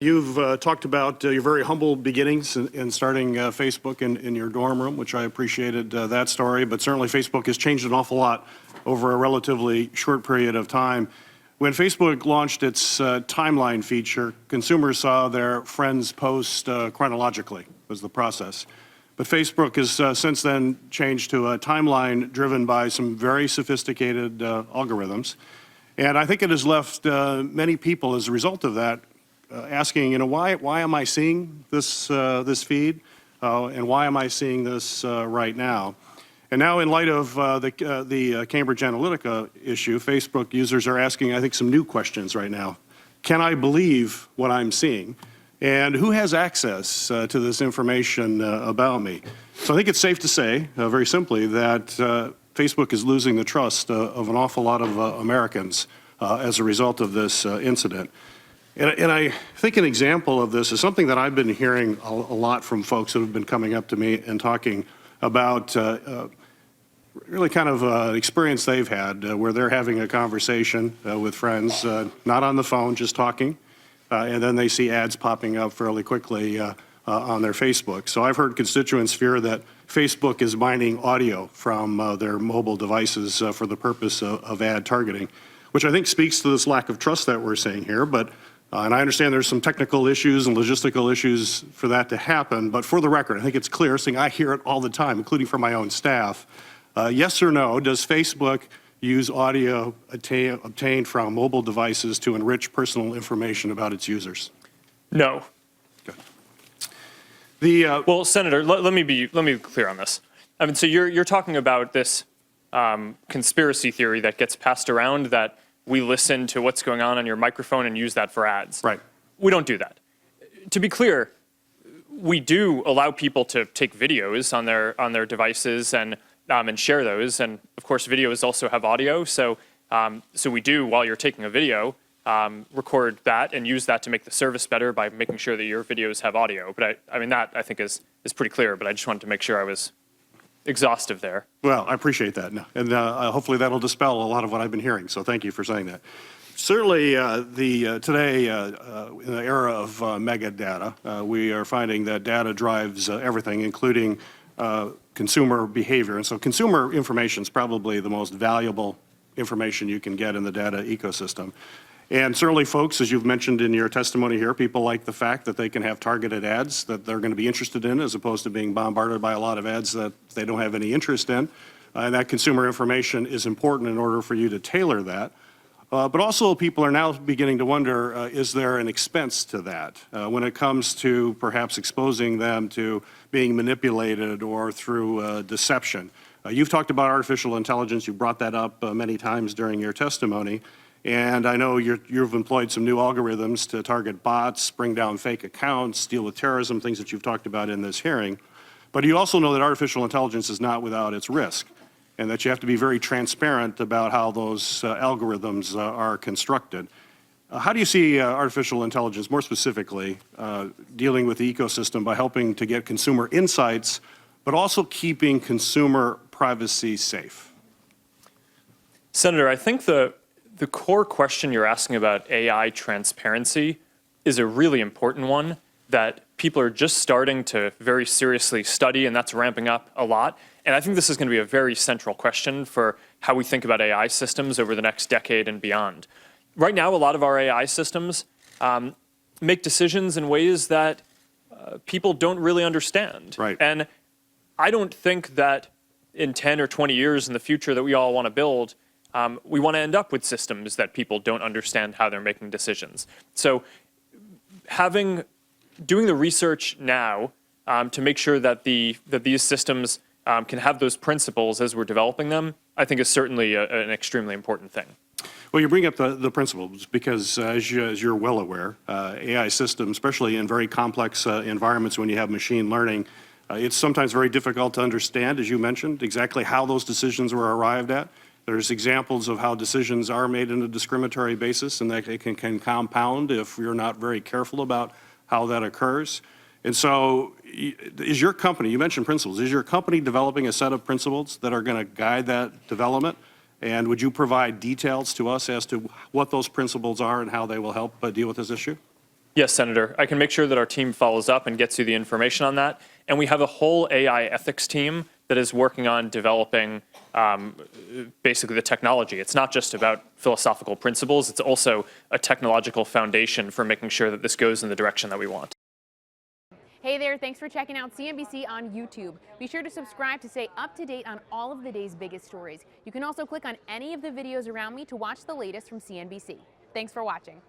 You've talked about your very humble beginnings in starting Facebook in your dorm room, which I appreciated that story, but certainly Facebook has changed an awful lot over a relatively short period of time. When Facebook launched its timeline feature, consumers saw their friends post chronologically, was the process. But Facebook has since then changed to a timeline driven by some very sophisticated algorithms. And I think it has left many people, as a result of that, asking, why am I seeing this feed, and why am I seeing this right now? And now, in light of the Cambridge Analytica issue, Facebook users are asking, I think, some new questions right now. Can I believe what I'm seeing? And who has access to this information about me? So I think it's safe to say, very simply, that Facebook is losing the trust of an awful lot of Americans as a result of this incident. And I think an example of this is something that I've been hearing a lot from folks who have been coming up to me and talking about really kind of an experience they've had where they're having a conversation with friends, not on the phone, just talking, and then they see ads popping up fairly quickly on their Facebook. So I've heard constituents fear that Facebook is mining audio from their mobile devices for the purpose of ad targeting, which I think speaks to this lack of trust that we're seeing here. But and I understand there's some technical issues and logistical issues for that to happen, but for the record, I think it's clear, saying I hear it all the time, including from my own staff. Yes or no, does Facebook use audio obtained from mobile devices to enrich personal information about its users? No. Okay. Well, Senator, let me be clear on this. I mean, so you're talking about this conspiracy theory that gets passed around that we listen to what's going on your microphone and use that for ads. Right. We don't do that. To be clear, we do allow people to take videos on their devices and share those. And of course, videos also have audio. So we do, while you're taking a video, record that and use that to make the service better by making sure that your videos have audio. But I mean, that I think is pretty clear. But I just wanted to make sure I was exhaustive there. Well, I appreciate that. And hopefully that'll dispel a lot of what I've been hearing. So thank you for saying that. Certainly, today, in the era of mega data, we are finding that data drives everything, including consumer behavior. And so consumer information is probably the most valuable information you can get in the data ecosystem. And certainly, folks, as you've mentioned in your testimony here, people like the fact that they can have targeted ads that they're going to be interested in, as opposed to being bombarded by a lot of ads that they don't have any interest in. And that consumer information is important in order for you to tailor that. But also, people are now beginning to wonder, is there an expense to that when it comes to perhaps exposing them to being manipulated or through deception? You've talked about artificial intelligence. You brought that up many times during your testimony. And I know you've employed some new algorithms to target bots, bring down fake accounts, deal with terrorism, things that you've talked about in this hearing. But you also know that artificial intelligence is not without its risk, and that you have to be very transparent about how those algorithms are constructed. How do you see artificial intelligence, more specifically, dealing with the ecosystem by helping to get consumer insights, but also keeping consumer privacy safe? Senator, I think the core question you're asking about AI transparency is a really important one that people are just starting to very seriously study, and that's ramping up a lot. And I think this is going to be a very central question for how we think about AI systems over the next decade and beyond. Right now, a lot of our AI systems make decisions in ways that people don't really understand. Right. And I don't think that in 10 or 20 years in the future that we all want to build, we want to end up with systems that people don't understand how they're making decisions. So doing the research now to make sure that these systems can have those principles as we're developing them, I think is certainly an extremely important thing. Well, you bring up the principles because, as you're well aware, AI systems, especially in very complex environments when you have machine learning, it's sometimes very difficult to understand, as you mentioned, exactly how those decisions were arrived at. There's examples of how decisions are made on a discriminatory basis, and that it can compound if you're not very careful about how that occurs. And so is your company, you mentioned principles, is your company developing a set of principles that are going to guide that development? And would you provide details to us as to what those principles are and how they will help deal with this issue? Yes, Senator. I can make sure that our team follows up and gets you the information on that. And we have a whole AI ethics team that is working on developing basically the technology. It's not just about philosophical principles, it's also a technological foundation for making sure that this goes in the direction that we want. Hey there, thanks for checking out CNBC on YouTube. Be sure to subscribe to stay up to date on all of the day's biggest stories. You can also click on any of the videos around me to watch the latest from CNBC. Thanks for watching.